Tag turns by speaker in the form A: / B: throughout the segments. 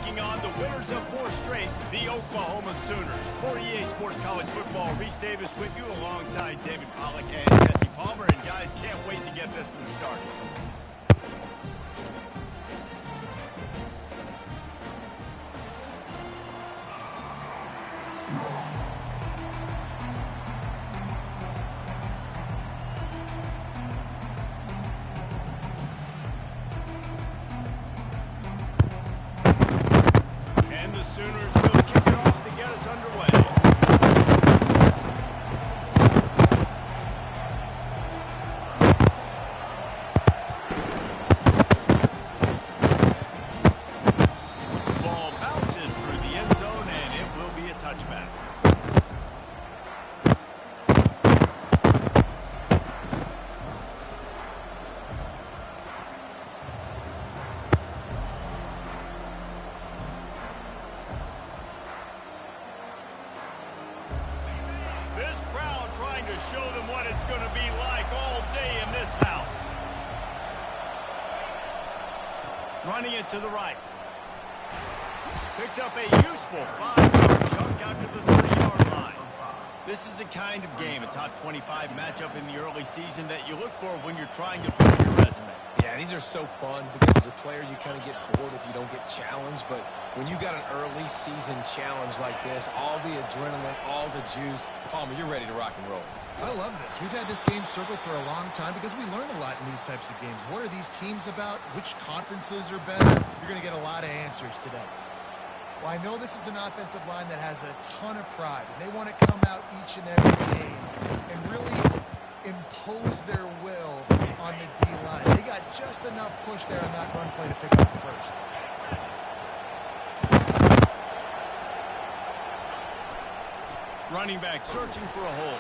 A: taking on the winners of 4 straight, the Oklahoma Sooners. For EA Sports College Football, Reese Davis with you alongside David Pollack and Jesse Palmer. And guys, can't wait to get this one started. And the Sooners will kick it off to get us underway. Ball bounces through the end zone, and it will be a touchback. This crowd trying to show them what it's going to be like all day in this house. Running it to the right. Picks up a useful 5-yard chunk out to the 30-yard line. This is the kind of game, a top 25 matchup in the early season, that you look for when you're trying to build your resume.
B: Yeah, these are so fun because as a player you kind of get bored if you don't get challenged, but when you got an early season challenge like this, all the adrenaline, all the juice, Palmer, you're ready to rock and roll.
C: I love this. We've had this game circled for a long time because we learn a lot in these types of games. What are these teams about? Which conferences are better? You're going to get a lot of answers today. Well, I know this is an offensive line that has a ton of pride, and they want to come out each and every game and really impose their will on the D-line. They got just enough push there on that run play to pick up the first.
A: Running back searching for a hole.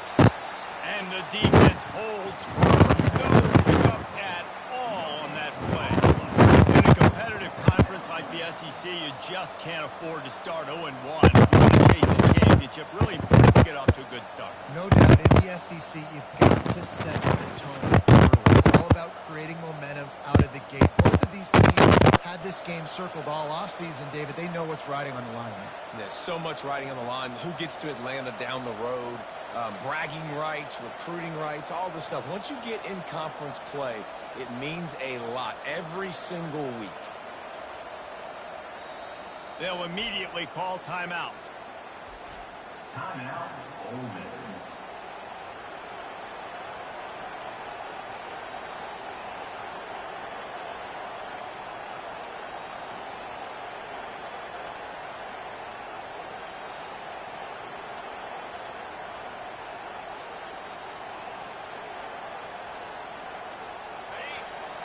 A: And the defense holds firm. No pickup at all on that play. In a competitive conference like the SEC, you just can't afford to start 0-1 if you want to chase a championship. Really important to get off to a good start.
C: No doubt, in the SEC, you've got to set the tone early. It's all about creating momentum out of the gate. Both of these teams had this game circled all offseason, David. They know what's riding on the line here.
B: There's so much riding on the line. Who gets to Atlanta down the road? Bragging rights, recruiting rights, all this stuff. Once you get in conference play, it means a lot every single week.
A: They'll immediately call timeout.
D: Timeout, Ole Miss.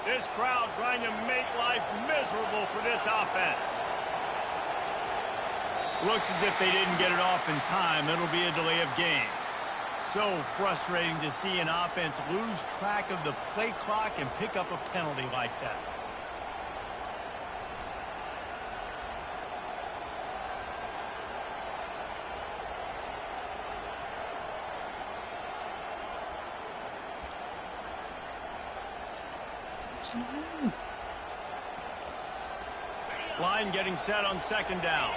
A: This crowd trying to make life miserable for this offense. Looks as if they didn't get it off in time. It'll be a delay of game. So frustrating to see an offense lose track of the play clock and pick up a penalty like that. Line getting set on second down.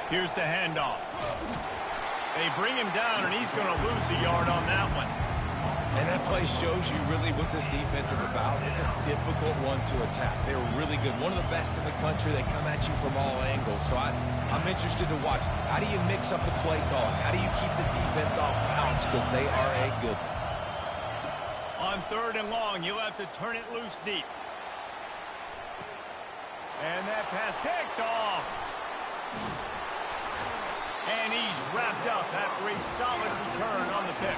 A: Here's the handoff. They bring him down, and he's going to lose a yard on that one.
B: And that play shows you really what this defense is about. It's a difficult one to attack. They're really good. One of the best in the country. They come at you from all angles. So I'm interested to watch. How do you mix up the play calling? How do you keep the defense off balance? Because they are a good one.
A: On third and long, you'll have to turn it loose deep. And that pass picked off. And he's wrapped up after a solid return on the pick.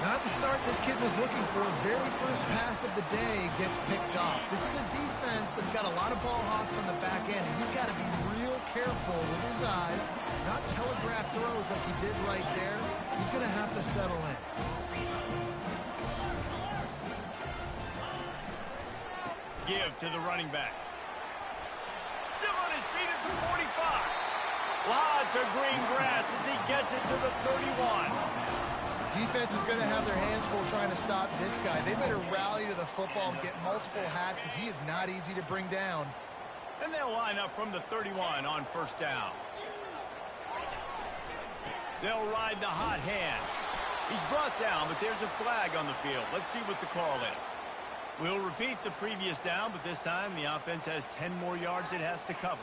C: Not the start this kid was looking for. Very first pass of the day gets picked off. This is a defense that's got a lot of ball hawks on the back end. He's got to be real careful with his eyes, not telegraph throws like he did right there. He's going to have to settle in.
A: Give to the running back. Still on his feet at the 45. Lots of green grass as he gets it to the 31.
C: Defense is going to have their hands full trying to stop this guy. They better rally to the football and get multiple hats because he is not easy to bring down.
A: And they'll line up from the 31 on first down. They'll ride the hot hand. He's brought down, but there's a flag on the field. Let's see what the call is. We'll repeat the previous down, but this time the offense has 10 more yards it has to cover.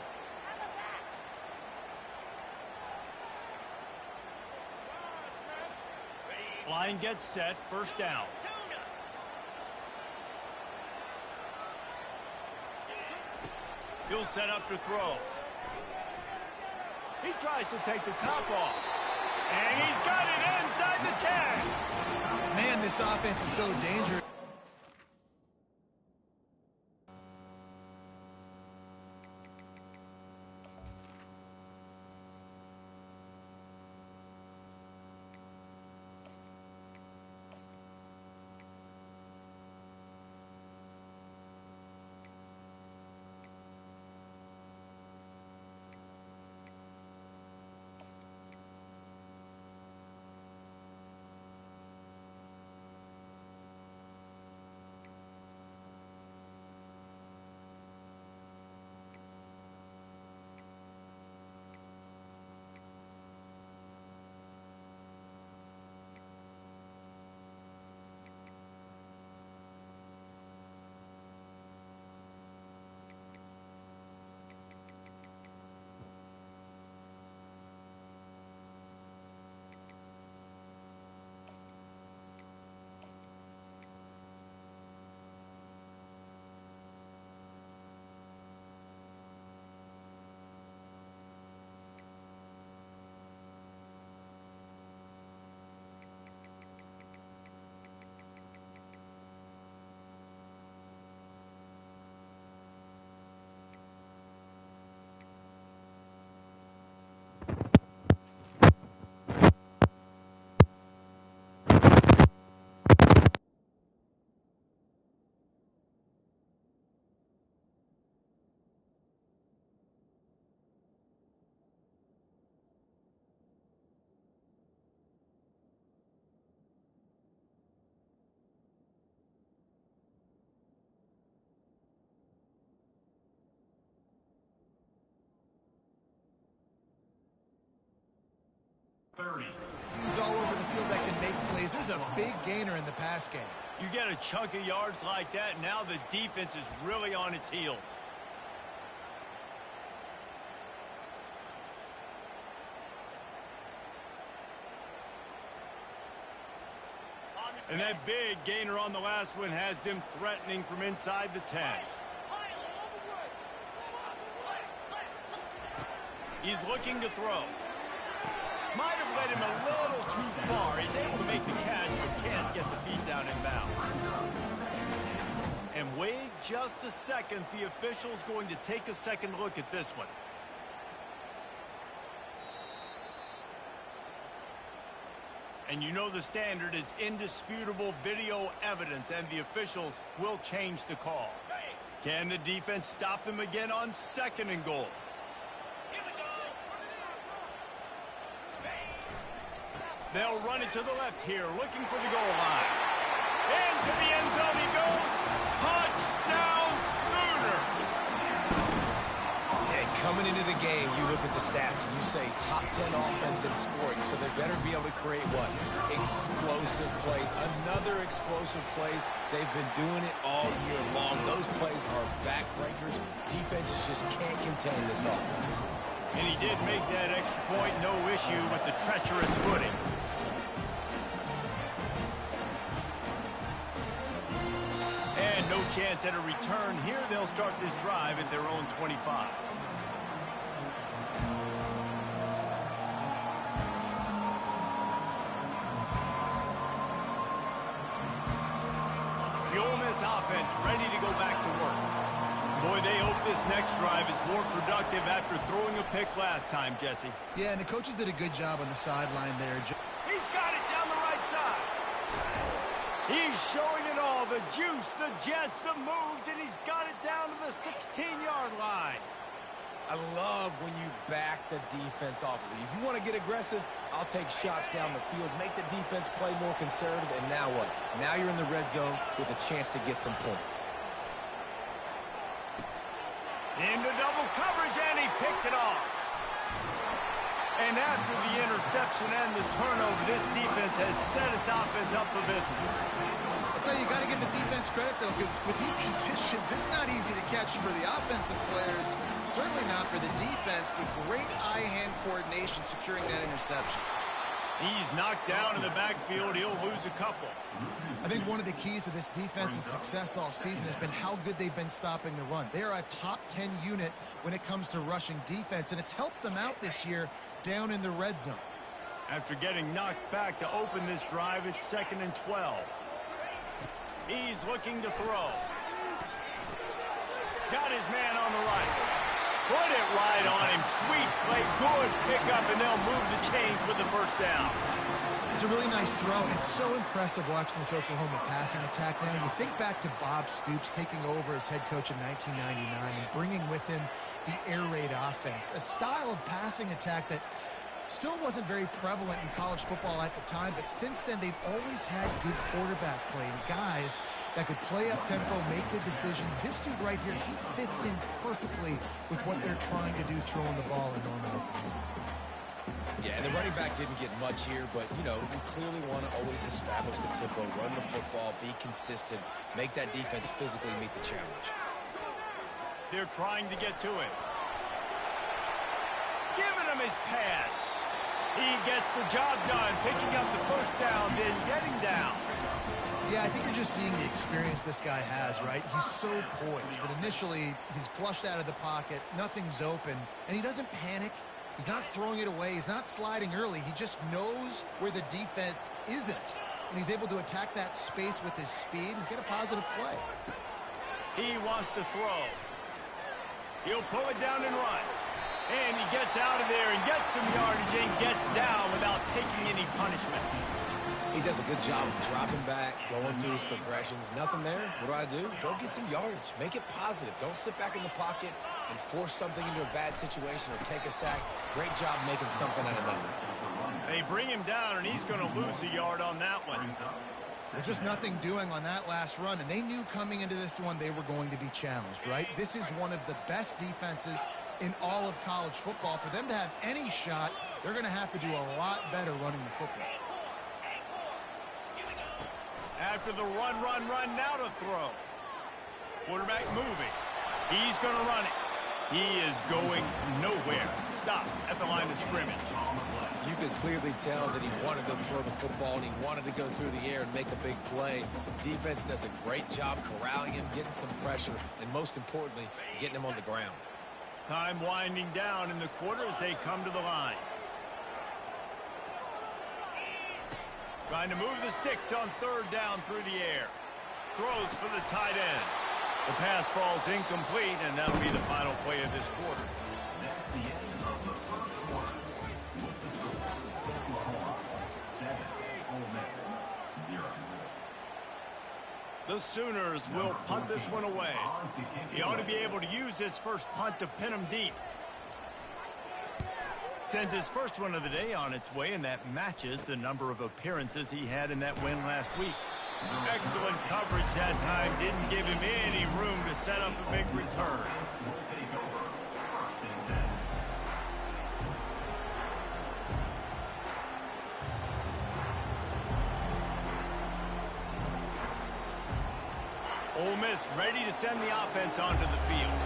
A: Line gets set, first down. He'll set up to throw. He tries to take the top off. And he's got it inside the 10.
C: Man, this offense is so dangerous. Teams all over the field that can make plays. There's a big gainer in the pass game.
A: You get a chunk of yards like that, now the defense is really on its heels. And that big gainer on the last one has them threatening from inside the 10. He's looking to throw. Might have led him a little too far. He's able to make the catch, but can't get the feet down in bounds. And wait just a second. The official's going to take a second look at this one. And you know the standard is indisputable video evidence, and the officials will change the call. Can the defense stop them again on second and goal? They'll run it to the left here, looking for the goal line. Into the end zone he goes. Touchdown Sooners!
B: Yeah, coming into the game, you look at the stats and you say top 10 offense in scoring, so they better be able to create what? Explosive plays. Another explosive plays. They've been doing it all year long. Those plays are backbreakers. Defenses just can't contain this offense.
A: And he did make that extra point, no issue with the treacherous footing. And no chance at a return here. They'll start this drive at their own 25. The Ole Miss offense ready to go back to work. Boy, they hope this next drive is more productive after throwing a pick last time, Jesse.
C: Yeah, and the coaches did a good job on the sideline there.
A: He's got it down the right side. He's showing it all, the juice, the jets, the moves, and he's got it down to the 16-yard line.
B: I love when you back the defense off of you. If you want to get aggressive, I'll take shots down the field, make the defense play more conservative, and now what? Now you're in the red zone with a chance to get some points.
A: Into double coverage, and he picked it off. And after the interception and the turnover, this defense has set its offense up for business.
C: I'll tell you, got to give the defense credit, though, because with these conditions, it's not easy to catch for the offensive players, certainly not for the defense, but great eye-hand coordination securing that interception.
A: He's knocked down in the backfield. He'll lose a couple.
C: I think one of the keys to this defense's success all season has been how good they've been stopping the run. They are a top 10 unit when it comes to rushing defense, and it's helped them out this year down in the red zone.
A: After getting knocked back to open this drive, it's 2nd and 12. He's looking to throw. Got his man on the right. Put it right on him. Sweet play. Good pickup, and they'll move the chains with the first down.
C: It's a really nice throw. It's so impressive watching this Oklahoma passing attack now. You think back to Bob Stoops taking over as head coach in 1999 and bringing with him the air raid offense, a style of passing attack that still wasn't very prevalent in college football at the time, but since then they've always had good quarterback play and guys that could play up tempo, make good decisions. This dude right here, he fits in perfectly with what they're trying to do throwing the ball in Norman, Oklahoma.
B: Yeah, and the running back didn't get much here, but, you know, you clearly want to always establish the tempo, run the football, be consistent, make that defense physically meet the challenge.
A: They're trying to get to it. Giving him his pads. He gets the job done, picking up the first down, then getting down.
C: Yeah, I think you're just seeing the experience this guy has, right? He's so poised that initially he's flushed out of the pocket, nothing's open, and he doesn't panic. He's not throwing it away. He's not sliding early. He just knows where the defense isn't, and he's able to attack that space with his speed and get a positive play.
A: He wants to throw. He'll pull it down and run. And he gets out of there and gets some yardage and gets down without taking any punishment.
B: He does a good job of dropping back, going through his progressions. Nothing there. What do? Go get some yardage. Make it positive. Don't sit back in the pocket and force something into a bad situation or take a sack. Great job making something out of nothing.
A: They bring him down, and he's going to lose a yard on that one.
C: There's just nothing doing on that last run, and they knew coming into this one they were going to be challenged, right? This is one of the best defenses in all of college football. For them to have any shot, they're going to have to do a lot better running the football.
A: After the run, now to throw. Quarterback moving. He's going to run it. He is going nowhere. Stop at the line of scrimmage.
B: You could clearly tell that he wanted to throw the football and he wanted to go through the air and make a big play. Defense does a great job corralling him, getting some pressure, and most importantly, getting him on the ground.
A: Time winding down in the quarter as they come to the line. Trying to move the sticks on 3rd down through the air. Throws for the tight end. The pass falls incomplete, and that'll be the final play of this quarter.
D: That's the end of the first quarter. The score, Oklahoma 7, Ole Miss 0.
A: The Sooners will punt this one away. He ought to be able to use his first punt to pin him deep. Sends his first one of the day on its way, and that matches the number of appearances he had in that win last week. Excellent coverage that time. Didn't give him any room to set up a big return. Ole Miss ready to send the offense onto the field.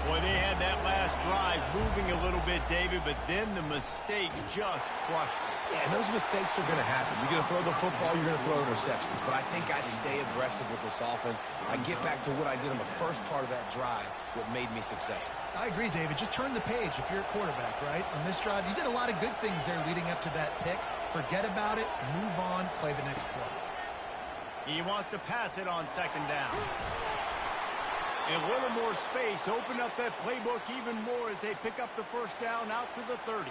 A: Boy, they had that last drive moving a little bit, David, but then the mistake just crushed it.
B: Yeah, and those mistakes are going to happen. You're going to throw the football, you're going to throw interceptions. But I think I stay aggressive with this offense. I get back to what I did on the first part of that drive, what made me successful.
C: I agree, David. Just turn the page if you're a quarterback, right? On this drive, you did a lot of good things there leading up to that pick. Forget about it, move on, play the next play.
A: He wants to pass it on 2nd down. A little more space, open up that playbook even more as they pick up the first down out to the 30.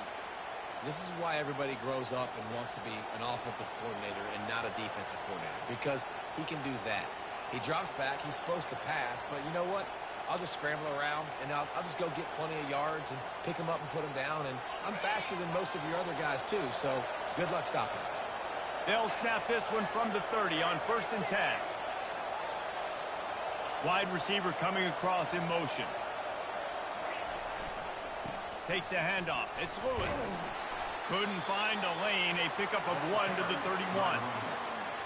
B: This is why everybody grows up and wants to be an offensive coordinator and not a defensive coordinator, because he can do that. He drops back, he's supposed to pass, but you know what? I'll just scramble around, and I'll just go get plenty of yards and pick them up and put them down. And I'm faster than most of your other guys, too, so good luck stopping.
A: They'll snap this one from the 30 on 1st and 10. Wide receiver coming across in motion. Takes a handoff. It's Lewis. Couldn't find a lane. A pickup of 1 to the 31.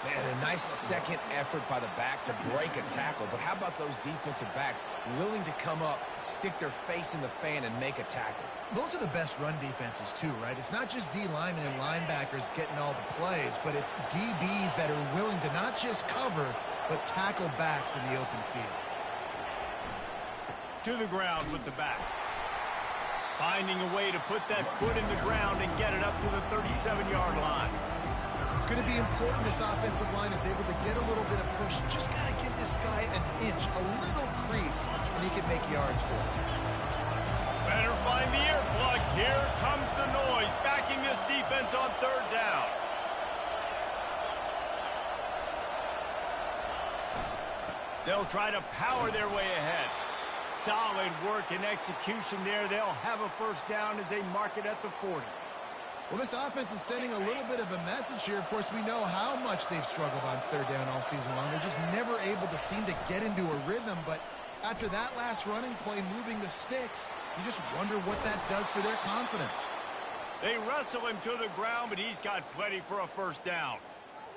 B: Man, a nice second effort by the back to break a tackle. But how about those defensive backs willing to come up, stick their face in the fan, and make a tackle?
C: Those are the best run defenses, too, right? It's not just D linemen and linebackers getting all the plays, but it's DBs that are willing to not just cover, but tackle backs in the open field.
A: To the ground with the back. Finding a way to put that foot in the ground and get it up to the 37-yard line.
C: It's going to be important this offensive line is able to get a little bit of push. Just got to give this guy an inch, a little crease, and he can make yards for it.
A: Better find the earplugs. Here comes the noise, backing this defense on 3rd down. They'll try to power their way ahead. Solid work and execution there. They'll have a 1st down as they mark it at the 40.
C: Well, this offense is sending a little bit of a message here. Of course, we know how much they've struggled on 3rd down all season long. They're just never able to seem to get into a rhythm. But after that last running play, moving the sticks, you just wonder what that does for their confidence.
A: They wrestle him to the ground, but he's got plenty for a 1st down.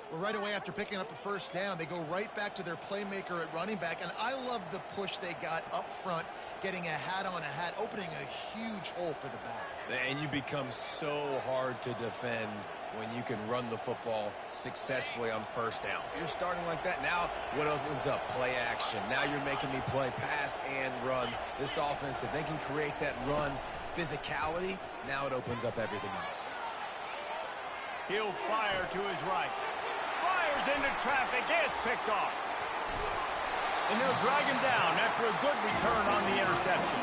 C: Well, right away after picking up a 1st down, they go right back to their playmaker at running back. And I love the push they got up front, getting a hat on a hat, opening a huge hole for the back.
B: And you become so hard to defend when you can run the football successfully on 1st down. You're starting like that. Now what opens up? Play action. Now you're making me play pass and run. This offense, if they can create that run physicality, now it opens up everything else.
A: He'll fire to his right. Fires into traffic. It's picked off. And they'll drag him down after a good return on the interception.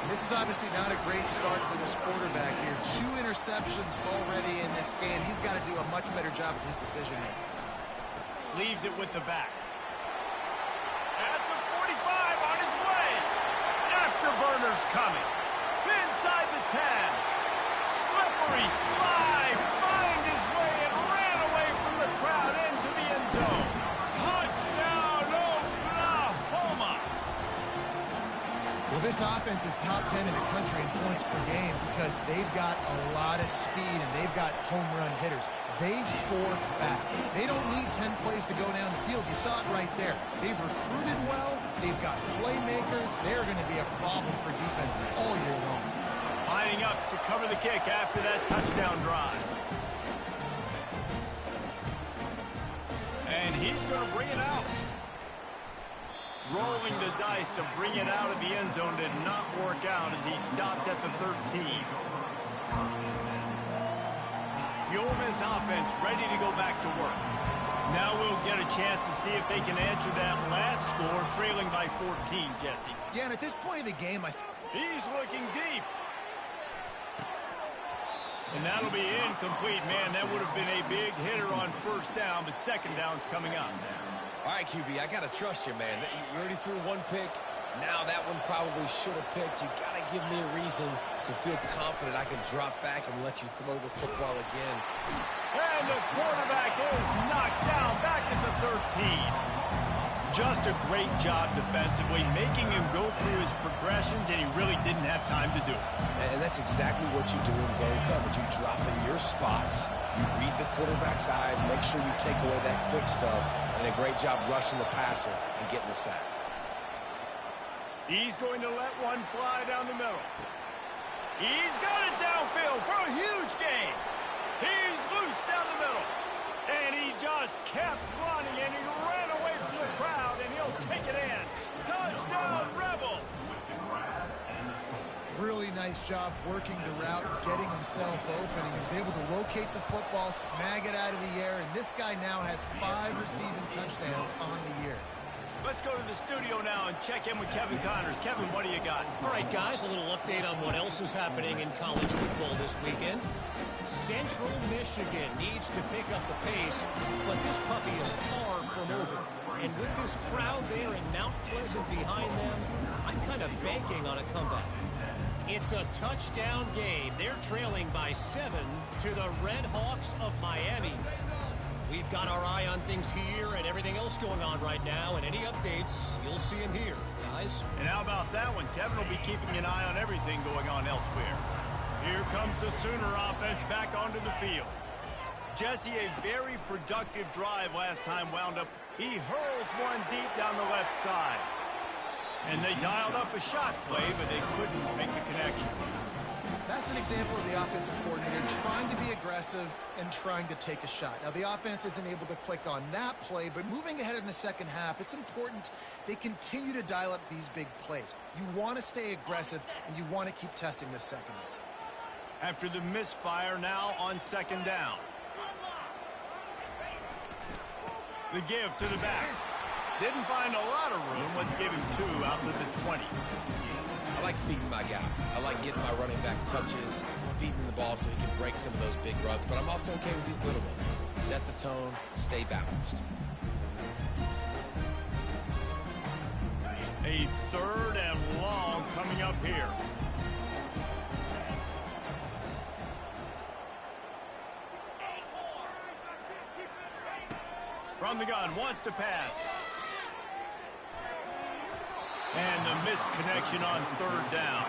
C: This is obviously not a great start for this quarterback here. 2 interceptions already in this game. He's got to do a much better job with his decision making.
A: Leaves it with the back. At the 45 on his way. Afterburners coming. Inside the 10. Slippery slide. Find his way and ran away from the crowd into the end zone. Touchdown, Oklahoma.
C: Well, this offense is top 10 in the country in points per game because they've got a lot of speed and they've got home run hitters. They score fast. They don't need 10 plays to go down the field. You saw it right there. They've recruited well. They've got playmakers. They're going to be a problem for defenses all year long.
A: Lining up to cover the kick after that touchdown drive. And he's going to bring it out. Rolling the dice to bring it out of the end zone did not work out as he stopped at the 13. The Ole Miss offense ready to go back to work. Now we'll get a chance to see if they can answer that last score, trailing by 14, Jesse.
C: Yeah, and at this point of the game,
A: He's looking deep. And that'll be incomplete. Man, that would have been a big hitter on 1st down, but 2nd down's coming up.
B: All right, QB, I got to trust you, man. You already threw 1 pick. Now that one probably should have picked. You got to give me a reason to feel confident I can drop back and let you throw the football again.
A: And the quarterback is knocked down back at the 13. Just a great job defensively, making him go through his progressions, and he really didn't have time to do it.
B: And that's exactly what you do in zone coverage. You drop in your spots, you read the quarterback's eyes, make sure you take away that quick stuff, and a great job rushing the passer and getting the sack.
A: He's going to let one fly down the middle. He's got it downfield for a huge gain. He's loose down the middle. And he just kept running, and he ran away from the crowd, and he'll take it in. Touchdown, Rebels!
C: really nice job working the route, getting himself open. He was able to locate the football, snag it out of the air, and this guy now has 5 receiving touchdowns on the year.
A: Let's go to the studio now and check in with Kevin Connors. Kevin, what do you got?
E: All right, guys, a little update on what else is happening in college football this weekend. Central Michigan needs to pick up the pace, but this puppy is far from over. And with this crowd there in Mount Pleasant behind them, of banking on a comeback. It's a touchdown game. They're trailing by 7 to the Red Hawks of Miami. We've got our eye on things here and everything else going on right now, and any updates, you'll see them here, guys.
A: And how about that one? Kevin will be keeping an eye on everything going on elsewhere. Here comes the Sooner offense back onto the field. Jesse, a very productive drive last time wound up. He hurls one deep down the left side. And they dialed up a shot play, but they couldn't make the connection.
C: That's an example of the offensive coordinator trying to be aggressive and trying to take a shot. Now, the offense isn't able to click on that play, but moving ahead in the second half, it's important they continue to dial up these big plays. You want to stay aggressive, and you want to keep testing this second.
A: After the misfire, now on second down. The give to the back. Didn't find a lot of room. Let's give him 2 out to the 20.
B: I like feeding my guy. I like getting my running back touches, feeding the ball so he can break some of those big runs. But I'm also okay with these little ones. Set the tone, stay balanced.
A: A 3rd and long coming up here. From the gun, wants to pass. And the missed connection on 3rd down.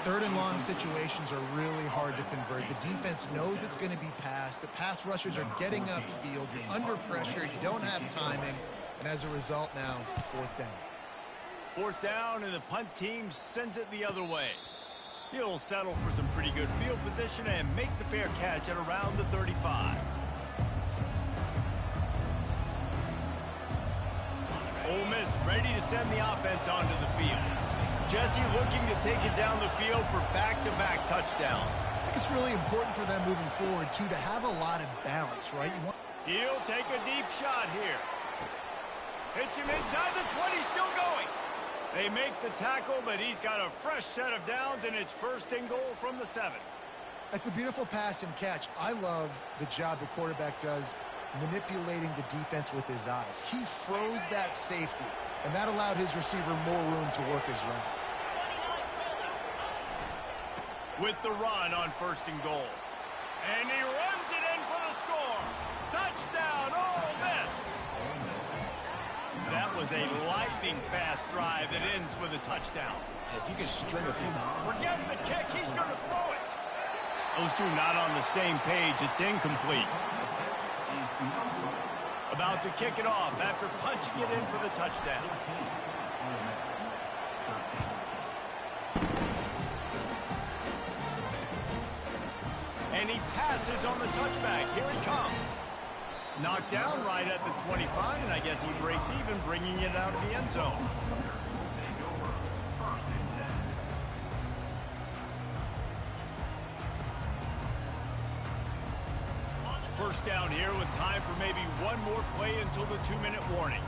C: 3rd and long situations are really hard to convert. The defense knows it's going to be passed. The pass rushers are getting upfield. You're under pressure. You don't have timing. And as a result now, 4th down.
A: 4th down, and the punt team sends it the other way. He'll settle for some pretty good field position and makes the fair catch at around the 35. Ole Miss ready to send the offense onto the field. Jesse looking to take it down the field for back-to-back touchdowns.
C: I think it's really important for them moving forward, too, to have a lot of balance, right?
A: He'll take a deep shot here. Hits him inside the 20, still going. They make the tackle, but he's got a fresh set of downs, and it's 1st and goal from the 7.
C: That's a beautiful pass and catch. I love the job the quarterback does manipulating the defense with his eyes. He froze that safety, and that allowed his receiver more room to work his route.
A: With the run on 1st and goal. And he runs it in for the score. Touchdown, Ole Miss. That was a lightning-fast drive that ends with a touchdown.
B: If you can string a few...
A: Forget the kick, he's going to throw it. Those two not on the same page. It's incomplete. About to kick it off after punching it in for the touchdown. And he passes on the touchback. Here he comes. Knocked down right at the 25, and I guess he breaks even, bringing it out of the end zone. First down here with time for maybe one more play until the 2-minute warning.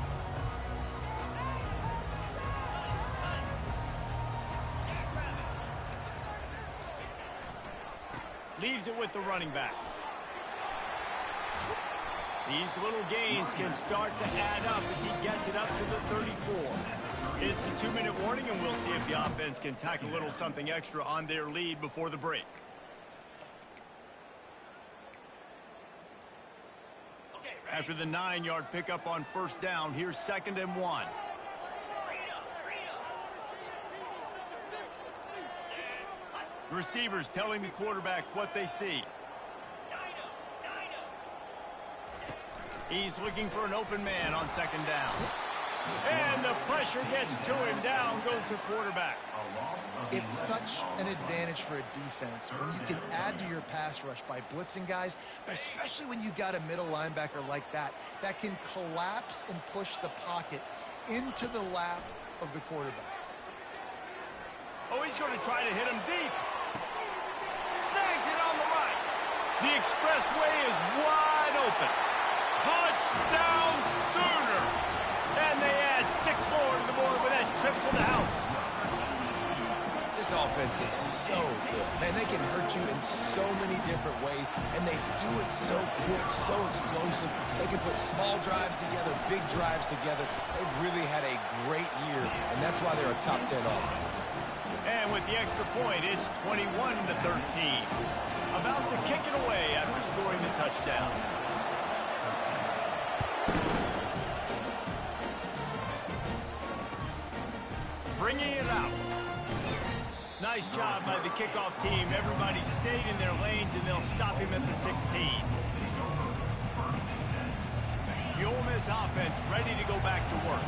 A: Leaves it with the running back. These little gains can start to add up as he gets it up to the 34. It's the 2-minute warning, and we'll see if the offense can tack a little something extra on their lead before the break. After the 9-yard pickup on 1st down, here's 2nd and 1. Receivers telling the quarterback what they see. He's looking for an open man on 2nd down. And the pressure gets to him. Down goes the quarterback.
C: It's such an advantage for a defense when you can add to your pass rush by blitzing guys, but especially when you've got a middle linebacker like that can collapse and push the pocket into the lap of the quarterback.
A: Oh, he's going to try to hit him deep. Snags it on the right. The expressway is wide open. Touchdown Sooners! And they add 6 more to the board with that trip to the house.
B: This offense defense is so good. Man, they can hurt you in so many different ways, and they do it so quick, so explosive. They can put small drives together, big drives together. They've really had a great year, and that's why they're a top 10 offense.
A: And with the extra point, it's 21-13. About to kick it away after scoring the touchdown. Bringing it out. Nice job by the kickoff team. Everybody stayed in their lanes, and they'll stop him at the 16. The Ole Miss offense ready to go back to work.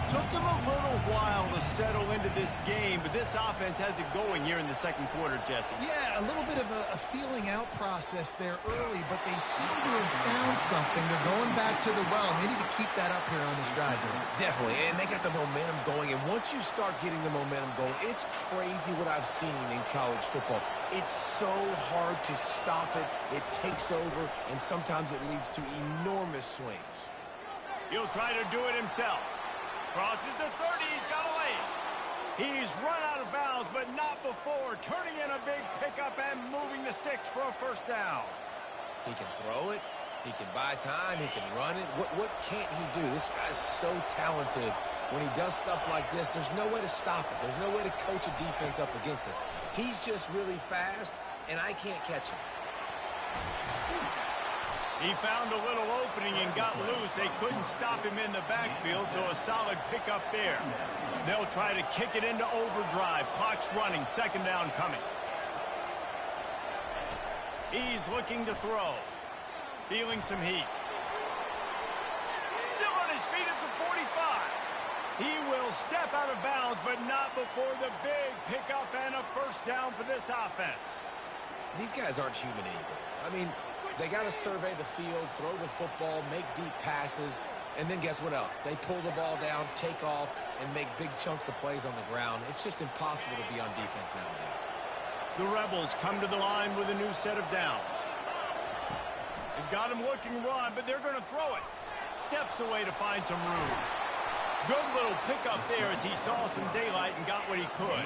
A: Took them a little while to settle into this game, but this offense has it going here in the second quarter, Jesse.
C: Yeah, a little bit of a feeling out process there early, but they seem to have found something. They're going back to the well, and they need to keep that up here on this drive.
B: Definitely, and they got the momentum going, and once you start getting the momentum going, it's crazy what I've seen in college football. It's so hard to stop it. It takes over, and sometimes it leads to enormous swings.
A: He'll try to do it himself. Crosses the 30, he's got a lane. He's run out of bounds, but not before turning in a big pickup and moving the sticks for a first down.
B: He can throw it. He can buy time. He can run it. What can't he do? This guy's so talented. When he does stuff like this, there's no way to stop it. There's no way to coach a defense up against this. He's just really fast, and I can't catch him.
A: He found a little opening and got loose. They couldn't stop him in the backfield, so a solid pickup there. They'll try to kick it into overdrive. Clock's running. Second down coming. He's looking to throw. Feeling some heat. Still on his feet at the 45. He will step out of bounds, but not before the big pickup and a first down for this offense.
B: These guys aren't human anymore. I mean, they got to survey the field, throw the football, make deep passes, and then guess what else? They pull the ball down, take off, and make big chunks of plays on the ground. It's just impossible to be on defense nowadays.
A: The Rebels come to the line with a new set of downs. They've got him looking run, but they're going to throw it. Steps away to find some room. Good little pickup there as he saw some daylight and got what he could.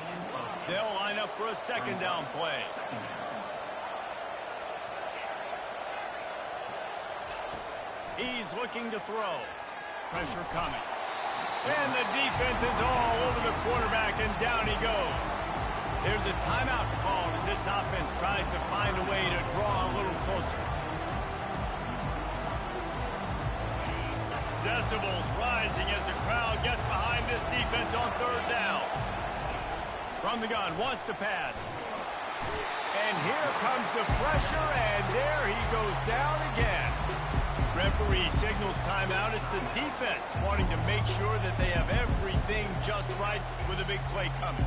A: They'll line up for a second down play. He's looking to throw. Pressure coming. And the defense is all over the quarterback, and down he goes. There's a timeout called as this offense tries to find a way to draw a little closer. Decibels rising as the crowd gets behind this defense on third down. From the gun, wants to pass. And here comes the pressure, and there he goes down again. Referee signals timeout. It's the defense wanting to make sure that they have everything just right with a big play coming.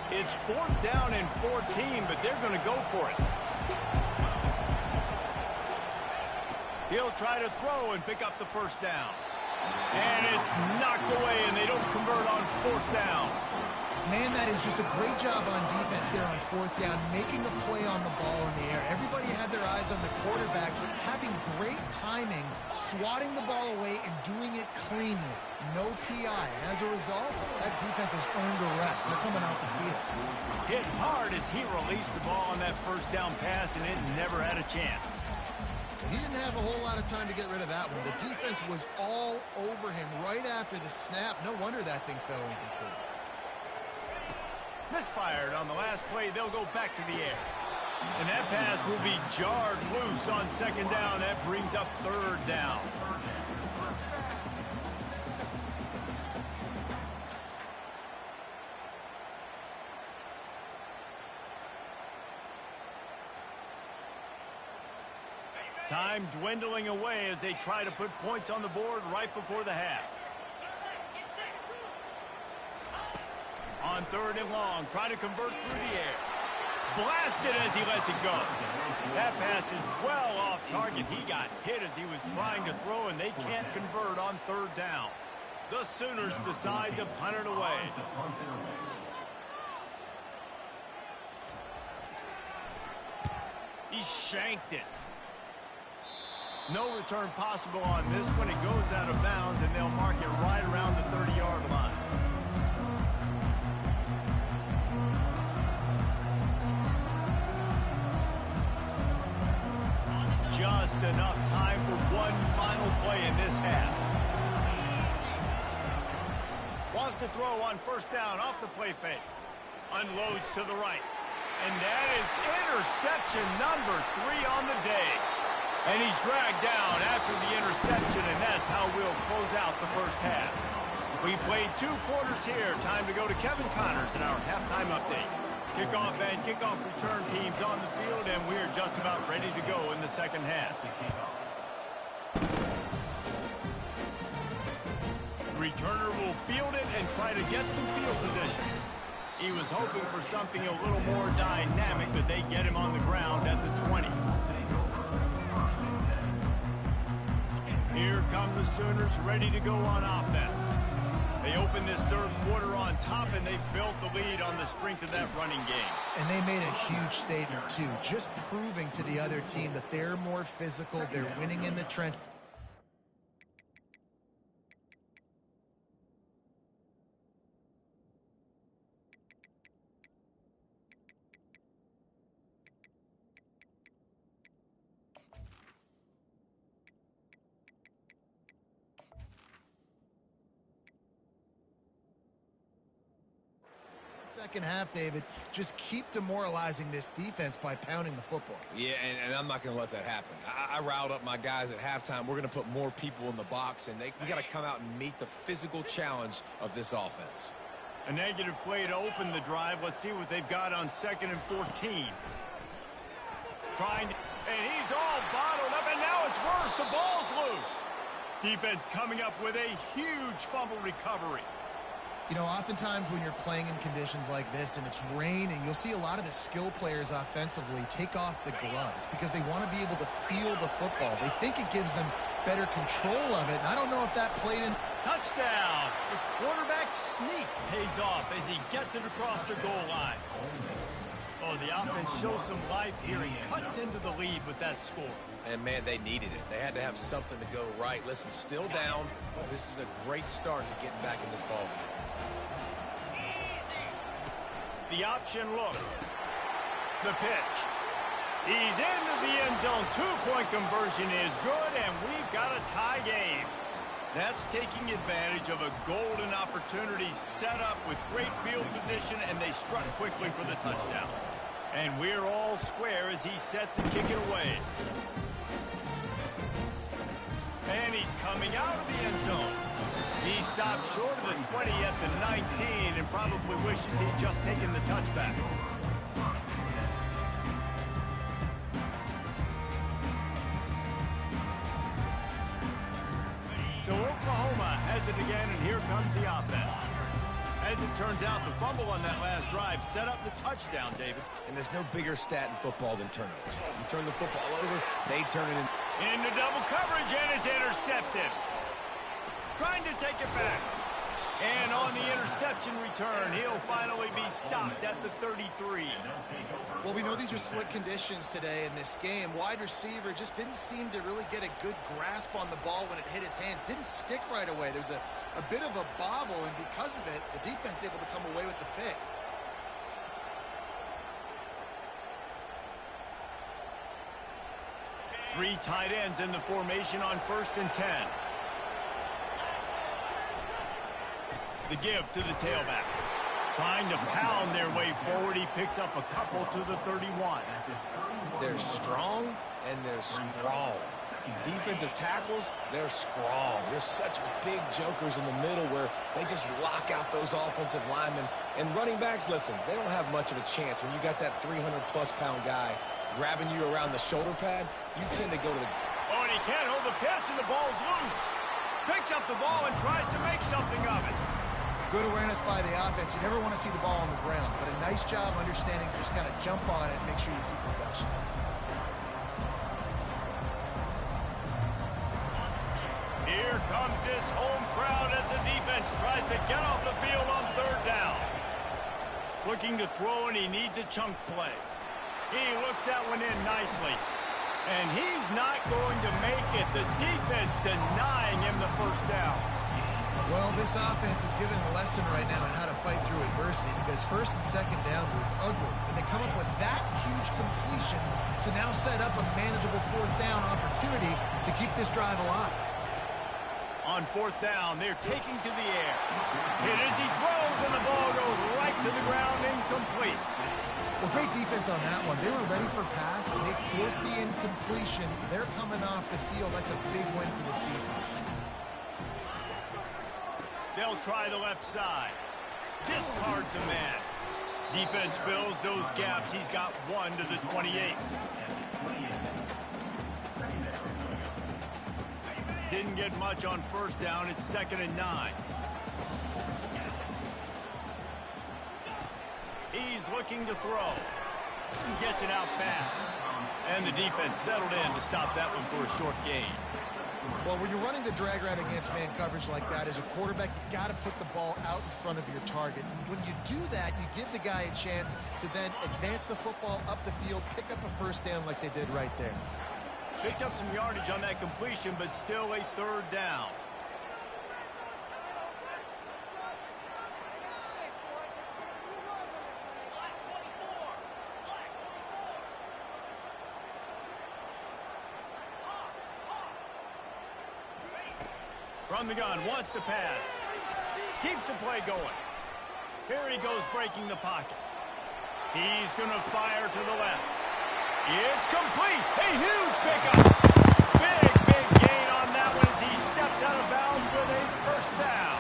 A: It's fourth down and 14, but they're going to go for it. He'll try to throw and pick up the first down. And it's knocked away, and they don't convert on fourth down.
C: Man, that is just a great job on defense there on fourth down, making a play on the ball in the air. Everybody had their eyes on the quarterback, having great timing, swatting the ball away, and doing it cleanly. No PI. And as a result, that defense has earned a rest. They're coming off the field.
A: Hit hard as he released the ball on that first down pass, and it never had a chance.
C: He didn't have a whole lot of time to get rid of that one. The defense was all over him right after the snap. No wonder that thing fell incomplete.
A: Misfired on the last play. They'll go back to the air. And that pass will be jarred loose on second down. That brings up third down. Time dwindling away as they try to put points on the board right before the half. On third and long, trying to convert through the air. Blasted as he lets it go. That pass is well off target. He got hit as he was trying to throw, and they can't convert on third down. The Sooners decide to punt it away. He shanked it. No return possible on this one. It goes out of bounds, and they'll mark it right around the 30-yard line. enough time for one final play in this half. Wants to throw on first down off the play fake. Unloads to the right. And that is interception number 3 on the day. And he's dragged down after the interception, and that's how we'll close out the first half. We played 2 quarters here. Time to go to Kevin Connors in our halftime update. Kickoff and kickoff return teams on the field, and we're just about ready to go in the second half. Returner will field it and try to get some field position. He was hoping for something a little more dynamic, but they get him on the ground at the 20. Here come the Sooners ready to go on offense. They open this third quarter on top, and they've built the lead on the strength of that running game.
C: And they made a huge statement, too, just proving to the other team that they're more physical, they're winning in the trench. Second half, David, just keep demoralizing this defense by pounding the football.
B: Yeah, and I'm not going to let that happen. I riled up my guys at halftime. We're going to put more people in the box, and we got to come out and meet the physical challenge of this offense.
A: A negative play to open the drive. Let's see what they've got on 2nd and 14. And he's all bottled up, and now it's worse. The ball's loose. Defense coming up with a huge fumble recovery.
C: You know, oftentimes when you're playing in conditions like this and it's raining, you'll see a lot of the skill players offensively take off the gloves because they want to be able to feel the football. They think it gives them better control of it, and I don't know if that played in.
A: Touchdown! The quarterback sneak pays off as he gets it across the goal line. Oh, the offense shows some life here and cuts into the lead with that score.
B: And, man, they needed it. They had to have something to go right. Listen, still down. This is a great start to getting back in this ballgame.
A: The option look. The pitch. He's into the end zone. 2-point conversion is good, and we've got a tie game. That's taking advantage of a golden opportunity set up with great field position, and they struck quickly for the touchdown. And we're all square as he's set to kick it away. And he's coming out of the end zone. He stopped short of the 20 at the 19 and probably wishes he'd just taken the touchback. So Oklahoma has it again, and here comes the offense. As it turns out, the fumble on that last drive set up the touchdown, David.
B: And there's no bigger stat in football than turnovers. You turn the football over, they turn it in.
A: Into double coverage, and it's intercepted. Trying to take it back. And on the interception return, he'll finally be stopped at the 33.
C: Well, we know these are slick conditions today in this game. Wide receiver just didn't seem to really get a good grasp on the ball when it hit his hands. Didn't stick right away. There's a bit of a bobble, and because of it, the defense able to come away with the pick.
A: Three tight ends in the formation on 1st and 10. The give to the tailback. Trying to pound their way forward. He picks up a couple to the 31.
B: They're strong and they're strong. Defensive tackles, they're strong. They're such big jokers in the middle where they just lock out those offensive linemen. And running backs, listen, they don't have much of a chance. When you got that 300-plus pound guy grabbing you around the shoulder pad, you tend to go to the...
A: Oh, and he can't hold the pitch, and the ball's loose. Picks up the ball and tries to make something of it.
C: Good awareness by the offense. You never want to see the ball on the ground, but a nice job understanding to just kind of jump on it and make sure you keep possession.
A: Here comes this home crowd as the defense tries to get off the field on 3rd down. Looking to throw, and he needs a chunk play. He looks that one in nicely. And he's not going to make it. The defense denying him the first down.
C: Well, this offense is giving a lesson right now on how to fight through adversity because first and second down was ugly. And they come up with that huge completion to now set up a manageable fourth down opportunity to keep this drive alive.
A: On fourth down, they're taking to the air. Hit as he throws, and the ball goes right to the ground, incomplete.
C: Well, great defense on that one. They were ready for pass, and they forced the incompletion. They're coming off the field. That's a big win for this defense.
A: They'll try the left side. Discards a man. Defense fills those gaps. He's got 1 to the 28. Didn't get much on first down. It's 2nd and 9. He's looking to throw. Gets it out fast. And the defense settled in to stop that one for a short gain.
C: Well, when you're running the drag route against man coverage like that, as a quarterback, you've got to put the ball out in front of your target. When you do that, you give the guy a chance to then advance the football up the field, pick up a first down like they did right there.
A: Picked up some yardage on that completion, but still a 3rd down. From the gun, wants to pass. Keeps the play going. Here he goes breaking the pocket. He's going to fire to the left. It's complete. A huge pickup. Big gain on that one as he steps out of bounds with a first down.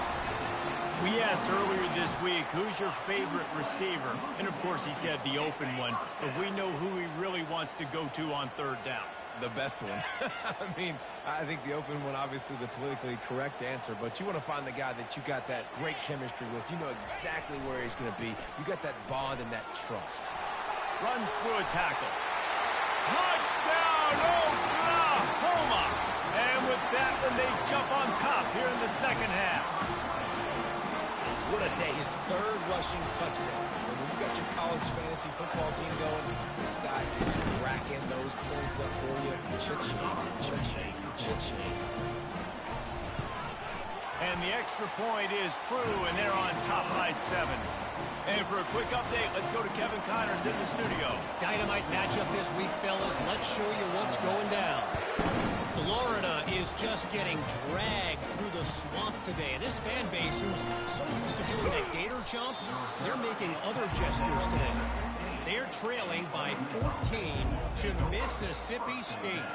A: We asked earlier this week, who's your favorite receiver? And, of course, he said the open one. But we know who he really wants to go to on 3rd down.
B: The best one. I mean, I think the open one, obviously the politically correct answer, but you want to find the guy that you got that great chemistry with. You know exactly where he's going to be. You got that bond and that trust.
A: Runs through a tackle. Touchdown, Oklahoma! And with that one, they jump on top here in the second half.
B: What a day. His 3rd rushing touchdown. And when you got your college fantasy football team going, this guy is racking those points up for you. Cha-ching, cha-ching, cha-ching.
A: And the extra point is true, and they're on top by 7. And for a quick update, let's go to Kevin Connors in the studio.
E: Dynamite matchup this week, fellas. Let's show you what's going down. Florida is just getting dragged through the swamp today. And this fan base who's so used to doing that gator jump, they're making other gestures today. They're trailing by 14 to Mississippi State.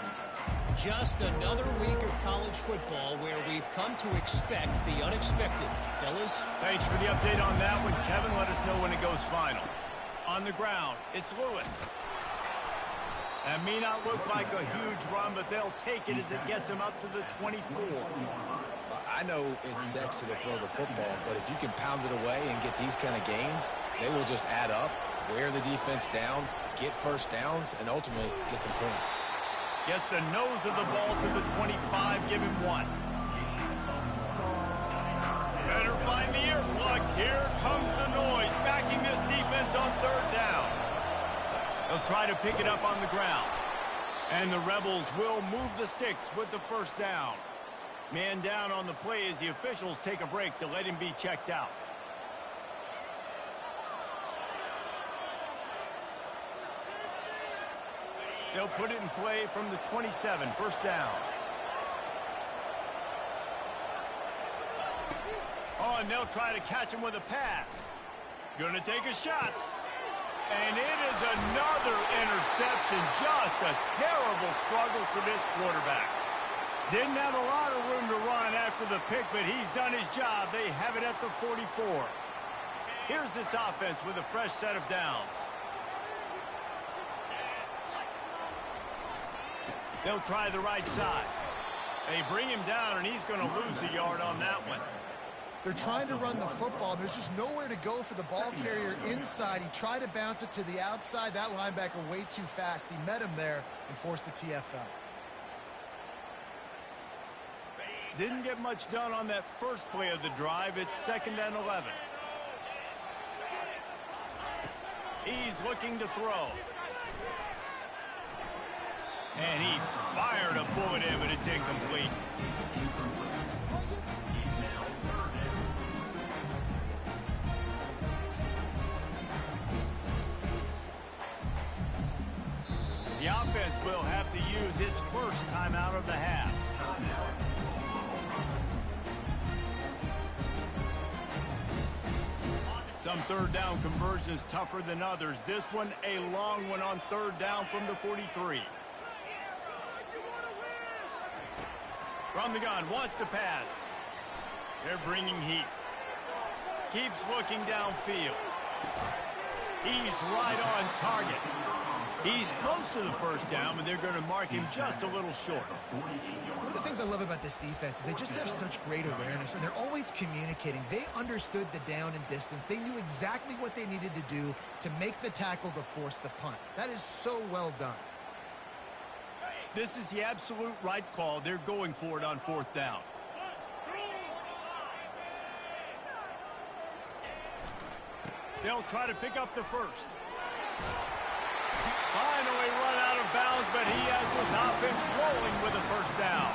E: Just another week of college football where we've come to expect the unexpected. Fellas?
A: Thanks for the update on that one. Kevin, let us know when it goes final. On the ground, it's Lewis. That may not look like a huge run, but they'll take it as it gets them up to the 24.
B: I know it's sexy to throw the football, but if you can pound it away and get these kind of gains, they will just add up, wear the defense down, get first downs, and ultimately get some points.
A: Gets the nose of the ball to the 25, give him 1. Better find the earplugs. Here comes the noise, backing this defense on 3rd down. They'll try to pick it up on the ground. And the Rebels will move the sticks with the first down. Man down on the play as the officials take a break to let him be checked out. They'll put it in play from the 27, first down. Oh, and they'll try to catch him with a pass. Gonna take a shot. And it is another interception. Just a terrible struggle for this quarterback. Didn't have a lot of room to run after the pick, but he's done his job. They have it at the 44. Here's this offense with a fresh set of downs. They'll try the right side. They bring him down, and he's going to lose a yard on that one.
C: They're trying to run the football. There's just nowhere to go for the ball carrier inside. He tried to bounce it to the outside. That linebacker way too fast. He met him there and forced the TFL.
A: Didn't get much done on that first play of the drive. It's 2nd and 11. He's looking to throw. And he fired a bullet in, but it's incomplete. defense will have to use its first timeout of the half. Some third down conversions tougher than others. This one a long one on third down from the 43. From the gun, wants to pass. They're bringing heat. Keeps looking downfield. He's right on target. He's close to the first down, but they're going to mark him just a little short.
C: One of the things I love about this defense is they just have such great awareness, and they're always communicating. They understood the down and distance. They knew exactly what they needed to do to make the tackle to force the punt. That is so well done.
A: This is the absolute right call. They're going for it on fourth down. They'll try to pick up the first. Finally run out of bounds, but he has this offense rolling with a first down.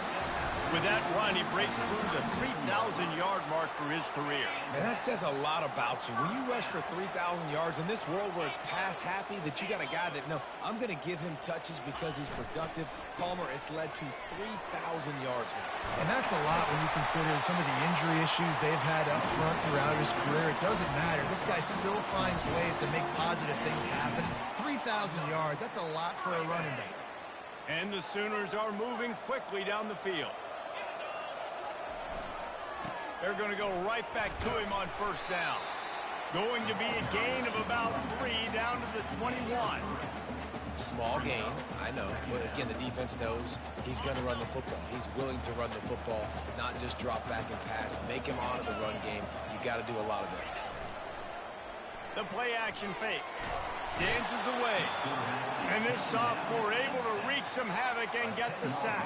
A: With that run, he breaks through the 3,000-yard mark for his career.
B: Man, that says a lot about you. When you rush for 3,000 yards in this world where it's pass happy, that you got a guy that, no, I'm going to give him touches because he's productive. Palmer, it's led to 3,000 yards now.
C: And that's a lot when you consider some of the injury issues they've had up front throughout his career. It doesn't matter. This guy still finds ways to make positive things happen. 3,000 yards, that's a lot for a running back.
A: And the Sooners are moving quickly down the field. They're going to go right back to him on first down. Going to be a gain of about 3 down to the 21.
B: Small gain, I know. But again, the defense knows he's going to run the football. He's willing to run the football, not just drop back and pass. Make him honor the run game. You got to do a lot of this.
A: The play action fake. Dances away. And this sophomore able to wreak some havoc and get the sack.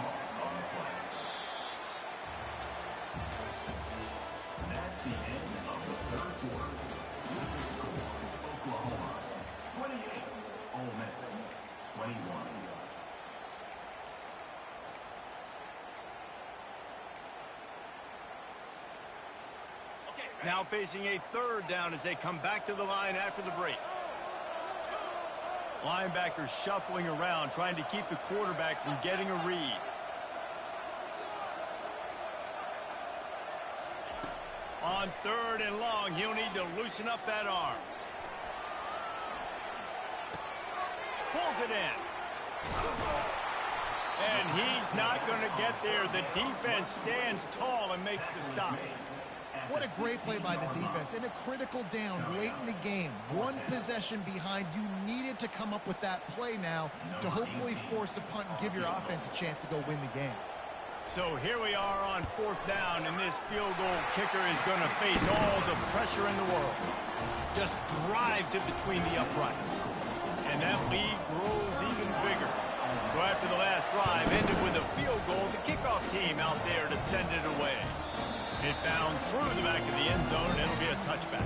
D: That's the end of the third quarter. Oklahoma 28, Ole Miss 21.
A: Now facing a third down as they come back to the line after the break. Linebackers shuffling around, trying to keep the quarterback from getting a read. On third and long, he'll need to loosen up that arm. Pulls it in. And he's not going to get there. The defense stands tall and makes the stop.
C: What a great play by the defense. In a critical down late in the game, one possession behind, you needed to come up with that play now to hopefully force a punt and give your offense a chance to go win the game.
A: So here we are on fourth down, and this field goal kicker is going to face all the pressure in the world. Just drives it between the uprights. And that lead grows even bigger. So after the last drive ended with a field goal, the kickoff team out there to send it away. It bounds through the back of the end zone, and it'll be a touchback.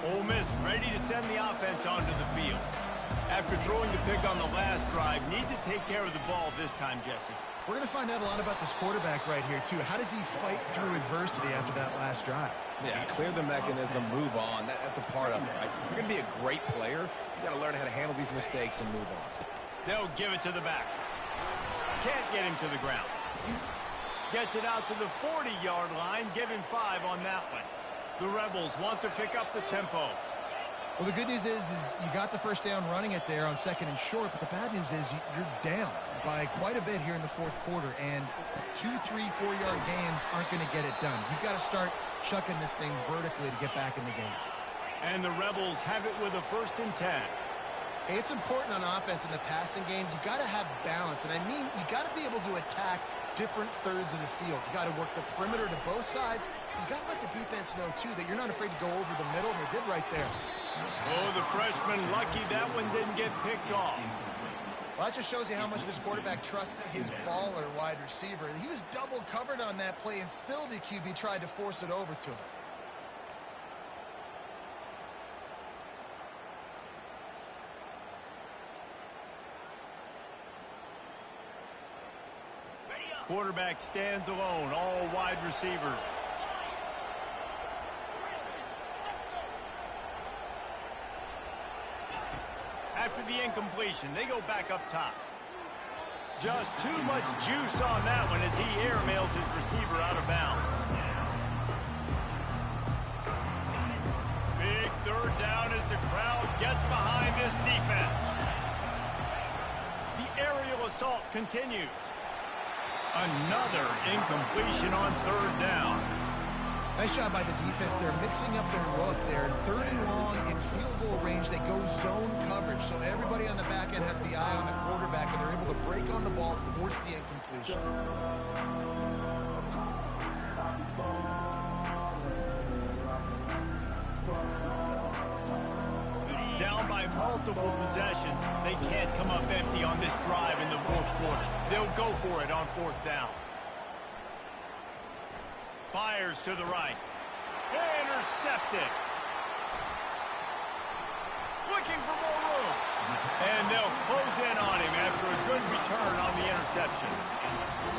A: Ole Miss ready to send the offense onto the field. After throwing the pick on the last drive, need to take care of the ball this time, Jesse.
C: We're going to find out a lot about this quarterback right here, too. How does he fight through adversity after that last drive?
B: Yeah, clear the mechanism, move on. That's a part of it, right? If you're going to be a great player, you got to learn how to handle these mistakes and move on.
A: They'll give it to the back. Can't get him to the ground. Gets it out to the 40-yard line. Give him 5 on that one. The Rebels want to pick up the tempo.
C: Well, the good news is you got the first down running it there on second and short, but the bad news is you're down by quite a bit here in the fourth quarter, and 2, 3, 4-yard gains aren't going to get it done. You've got to start chucking this thing vertically to get back in the game.
A: And the Rebels have it with a 1st and 10.
C: Hey, it's important on offense in the passing game. You've got to have balance, and I mean you got to be able to attack different thirds of the field. You got to work the perimeter to both sides. You got to let the defense know, too, that you're not afraid to go over the middle, and they did right there.
A: Oh, the freshman lucky that one didn't get picked off.
C: Well, that just shows you how much this quarterback trusts his baller wide receiver. He was double covered on that play, and still the QB tried to force it over to him.
A: Quarterback stands alone, all wide receivers. After the incompletion, they go back up top. Just too much juice on that one as he airmails his receiver out of bounds. Big third down as the crowd gets behind this defense. The aerial assault continues. Another incompletion on third down.
C: Nice job by the defense. They're mixing up their look there. Third and long in field goal range. They go zone coverage. So everybody on the back end has the eye on the quarterback, and they're able to break on the ball, force the incompletion.
A: Down by multiple possessions. They can't come up empty on this drive in the fourth quarter. They'll go for it on fourth down. Fires to the right. Intercepted. Looking for more room. And they'll close in on him after a good return on the interception.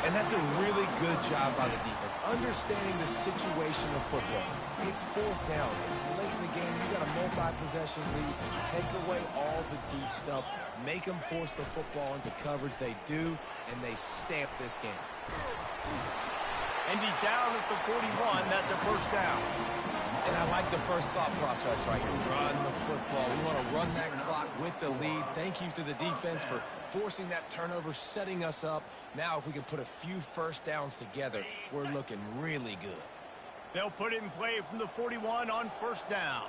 B: And that's a really good job by the defense, understanding the situation of football. It's fourth down. It's late in the game. You got a multi-possession lead. Take away all the deep stuff. Make them force the football into coverage. They do, and they stamp this game.
A: And he's down at the 41. That's a first down.
B: And I like the first thought process right here. Run the football. We want to run that clock with the lead. Thank you to the defense for forcing that turnover, setting us up. Now, if we can put a few first downs together, we're looking really good.
A: They'll put it in play from the 41 on first down.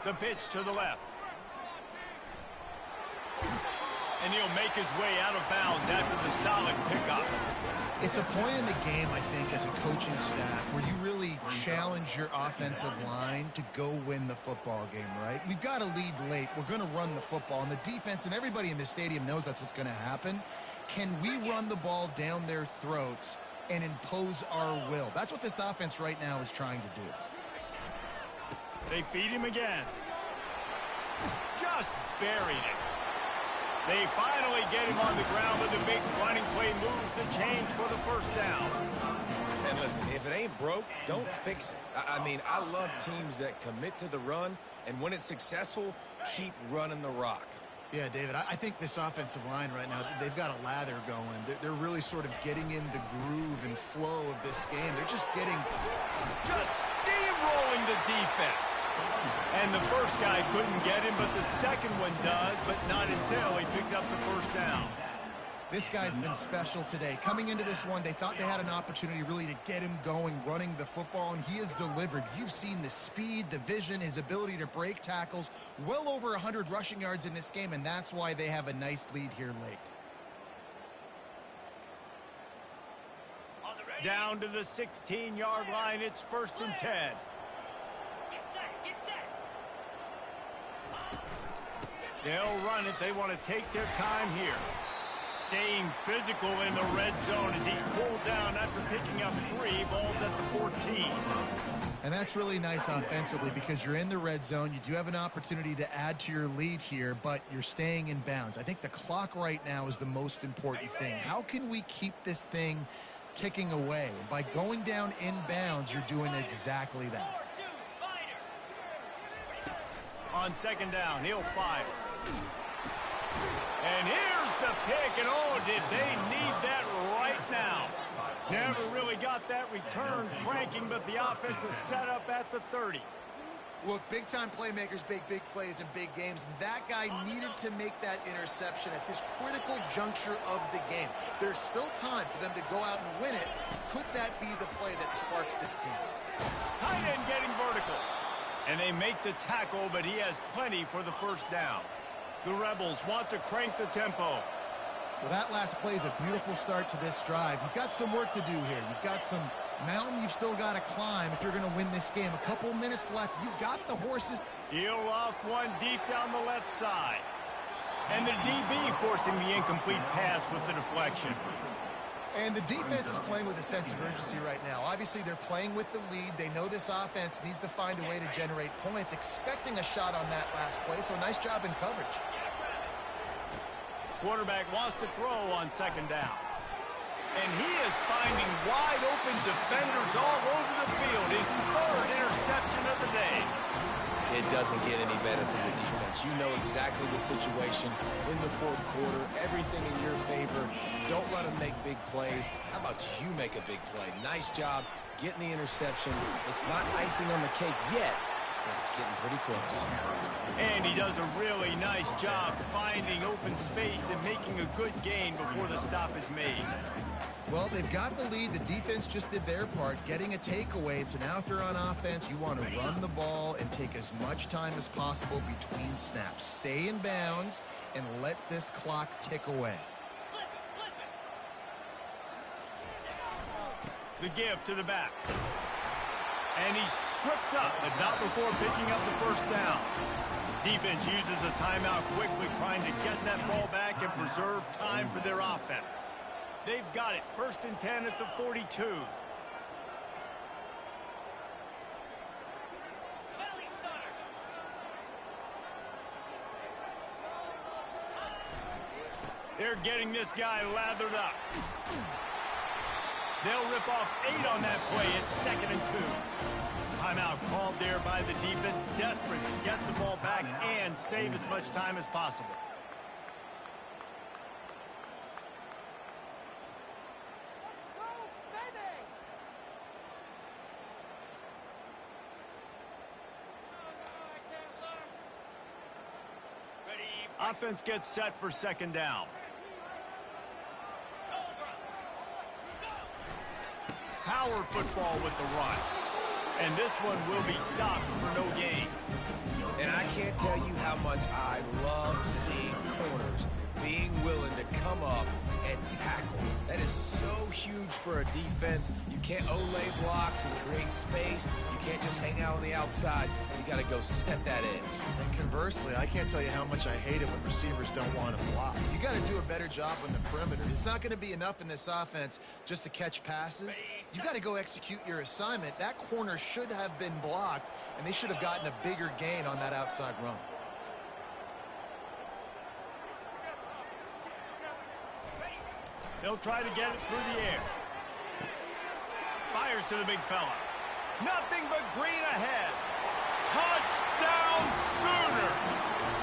A: The pitch to the left. And he'll make his way out of bounds after the solid pickup.
C: It's a point in the game, I think, as a coaching staff, where you really challenge your offensive line to go win the football game, right? We've got to lead late. We're going to run the football. And the defense and everybody in the stadium knows that's what's going to happen. Can we run the ball down their throats and impose our will? That's what this offense right now is trying to do.
A: They feed him again. Just buried it. They finally get him on the ground with a big running play moves the change for the first down.
B: And listen, if it ain't broke, don't fix it. I mean, I love teams that commit to the run, and when it's successful, keep running the rock.
C: Yeah, David, I think this offensive line right now, they've got a lather going. They're really sort of getting in the groove and flow of this game. They're just
A: steamrolling the defense. And the first guy couldn't get him, but the second one does, but not until he picks up the first down.
C: This guy's been special today. Coming into this one, they thought they had an opportunity really to get him going, running the football, and he has delivered. You've seen the speed, the vision, his ability to break tackles, well over 100 rushing yards in this game, and that's why they have a nice lead here late.
A: Down to the 16-yard line, it's 1st and 10. They'll run it. They want to take their time here. Staying physical in the red zone as he's pulled down after picking up 3 balls at the 14.
C: And that's really nice offensively because you're in the red zone. You do have an opportunity to add to your lead here, but you're staying in bounds. I think the clock right now is the most important thing. How can we keep this thing ticking away? By going down in bounds, you're doing exactly that.
A: On second down, he'll fire. And here's the pick, and oh, did they need that right now. Never really got that return cranking, but the offense is set up at the 30.
C: Look, big-time playmakers make big plays in big games. That guy needed to make that interception at this critical juncture of the game. There's still time for them to go out and win it. Could that be the play that sparks this team?
A: Tight end getting vertical. And they make the tackle, but he has plenty for the first down. The Rebels want to crank the tempo.
C: Well, that last play is a beautiful start to this drive. You've got some work to do here. You've got some mountain you've still got to climb if you're going to win this game. A couple minutes left. You've got the horses.
A: He'll loft one deep down the left side. And the DB forcing the incomplete pass with the deflection.
C: And the defense is playing with a sense of urgency right now. Obviously, they're playing with the lead. They know this offense needs to find a way to generate points, expecting a shot on that last play, so nice job in coverage.
A: Quarterback wants to throw on second down. And he is finding wide open defenders all over the field. His third interception of the day.
B: It doesn't get any better for the defense. You know exactly the situation in the fourth quarter. Everything in your favor. Don't let them make big plays. How about you make a big play? Nice job getting the interception. It's not icing on the cake yet, but it's getting pretty close.
A: And he does a really nice job finding open space and making a good gain before the stop is made.
C: Well, they've got the lead. The defense just did their part, getting a takeaway. So now if you're on offense, you want to run the ball and take as much time as possible between snaps. Stay in bounds and let this clock tick away.
A: The give to the back. And he's tripped up, but not before picking up the first down. Defense uses a timeout quickly, trying to get that ball back and preserve time for their offense. They've got it. 1st and 10 at the 42. They're getting this guy lathered up. They'll rip off 8 on that play. It's 2nd and 2. Timeout called there by the defense, desperate to get the ball back and save as much time as possible. Offense gets set for 2nd down. Power football with the run. And this one will be stopped for no gain.
B: And I can't tell you how much I love seeing corners being willing to come up and tackle. That is so huge for a defense. You can't olay blocks and create space. You can't just hang out on the outside. You got to go set that edge.
C: And conversely, I can't tell you how much I hate it when receivers don't want to block. You got to do a better job on the perimeter. It's not going to be enough in this offense just to catch passes. You got to go execute your assignment. That corner should have been blocked, and they should have gotten a bigger gain on that outside run.
A: They'll try to get it through the air. Fires to the big fella. Nothing but green ahead. Touchdown Sooners!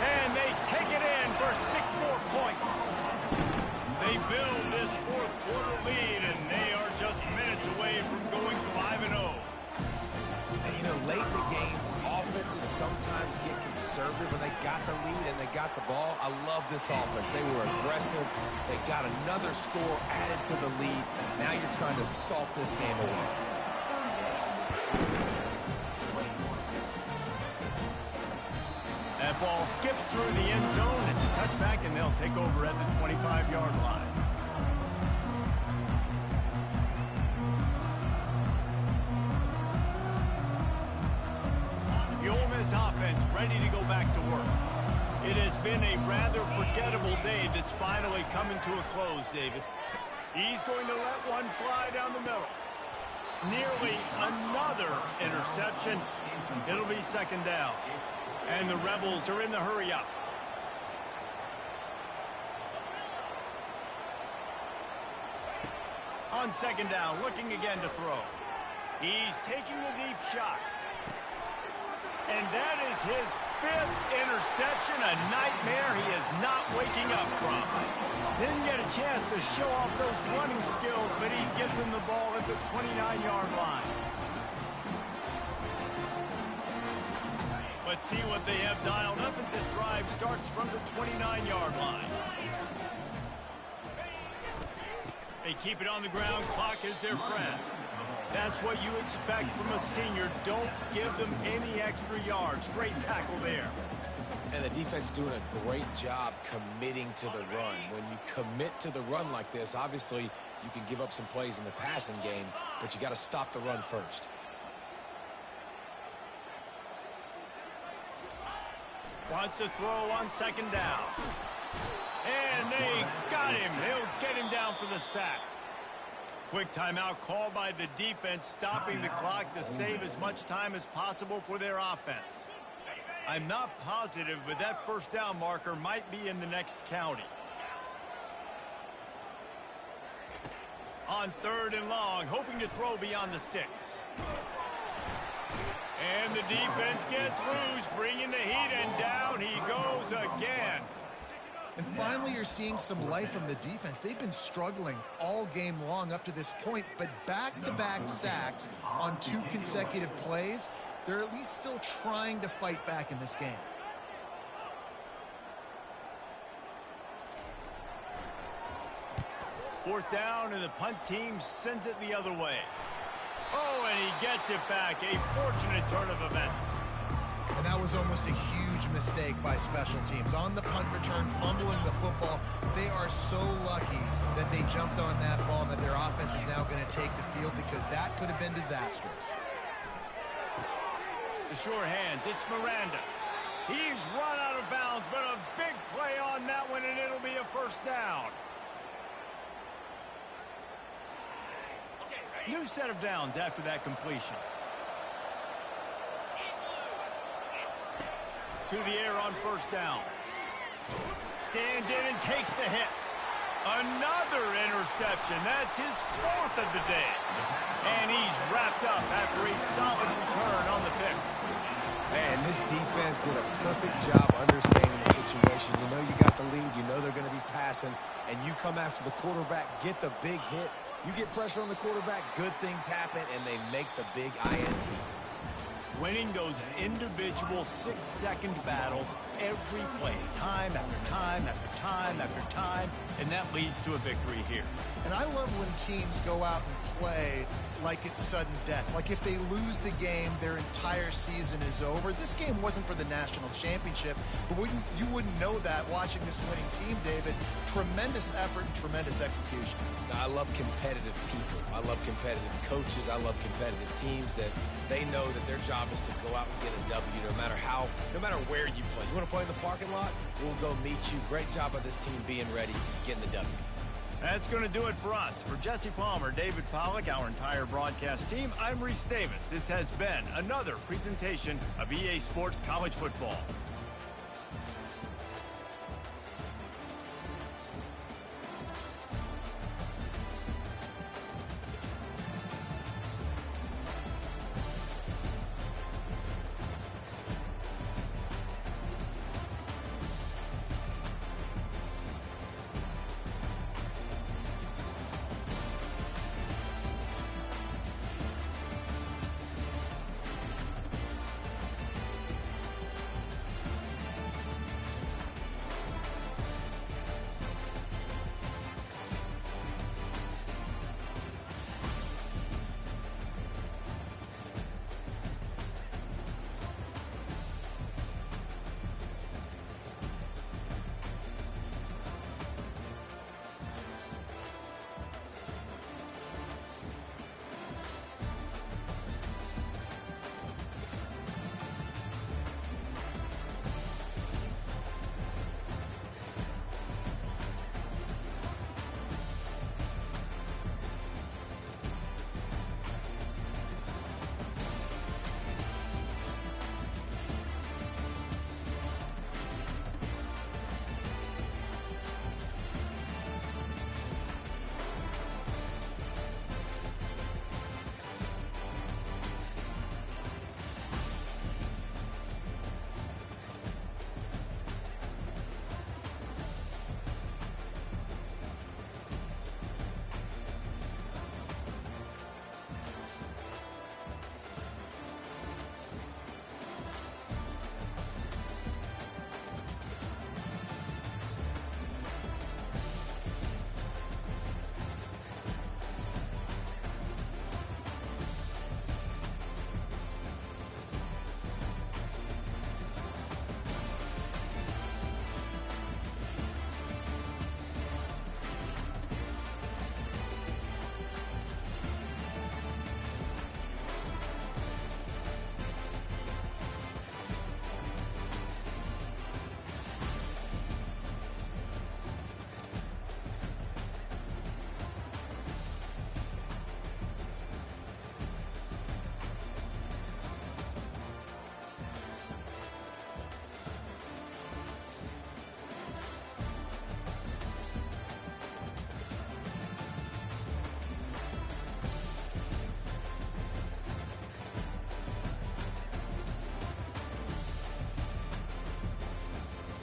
A: And they take it in for 6 more points. They build this fourth quarter lead, and they are just minutes away from going 5-0.
B: And, you know, late in the games, offenses sometimes get conservative when they got the lead and they got the ball. I love this offense. They were aggressive. They got another score added to the lead. Now you're trying to salt this game away.
A: That ball skips through the end zone. It's a touchback, and they'll take over at the 25-yard line. The Ole Miss offense ready to go back to work. It has been a rather forgettable day that's finally coming to a close, David. He's going to let one fly down the middle. Nearly another interception. It'll be 2nd down. And the Rebels are in the hurry up. On 2nd down, looking again to throw. He's taking the deep shot. And that is his 5th interception, a nightmare he is not waking up from. Didn't get a chance to show off those running skills, but he gives him the ball at the 29-yard line. Let's see what they have dialed up as this drive starts from the 29-yard line. They keep it on the ground. Clock is their friend. That's what you expect from a senior. Don't give them any extra yards. Great tackle there.
B: And the defense doing a great job committing to the run. When you commit to the run like this, obviously you can give up some plays in the passing game, but you got to stop the run first.
A: Wants to throw on 2nd down. And they got him. They'll get him down for the sack. quick timeout called by the defense, stopping the clock to save as much time as possible for their offense. I'm not positive, but that first down marker might be in the next county. On 3rd and long, hoping to throw beyond the sticks. And the defense gets loose, bringing the heat, and down he goes again.
C: And finally, you're seeing some life from the defense. They've been struggling all game long up to this point, but back-to-back sacks on 2 consecutive plays, they're at least still trying to fight back in this game.
A: Fourth down, and the punt team sends it the other way. Oh, and he gets it back. A fortunate turn of events.
C: And that was almost a huge mistake by special teams. On the punt return, fumbling the football, they are so lucky that they jumped on that ball and that their offense is now going to take the field, because that could have been disastrous.
A: The sure hands, it's Miranda. He's run out of bounds, but a big play on that one, and it'll be a first down. New set of downs after that completion. To the air on first down. Stands in and takes the hit. Another interception. That's his 4th of the day. And he's wrapped up after a solid return on the pick.
B: Man, this defense did a perfect job understanding the situation. You know you got the lead. You know they're going to be passing. And you come after the quarterback, get the big hit. You get pressure on the quarterback, good things happen, and they make the big INT.
A: Winning those individual 6-second battles every play, time after time after time after time, and that leads to a victory here.
C: And I love when teams go out and play like it's sudden death. Like if they lose the game, their entire season is over. This game wasn't for the national championship, but you wouldn't know that watching this winning team, David. Tremendous effort and tremendous execution.
B: I love competitive people. I love competitive coaches. I love competitive teams that they know that their job is to go out and get a W no matter where you play. You want to play in the parking lot? We'll go meet you. Great job by this team being ready, getting the W.
A: That's going to do it for us. For Jesse Palmer, David Pollack, our entire broadcast team, I'm Reese Davis. This has been another presentation of EA Sports College Football.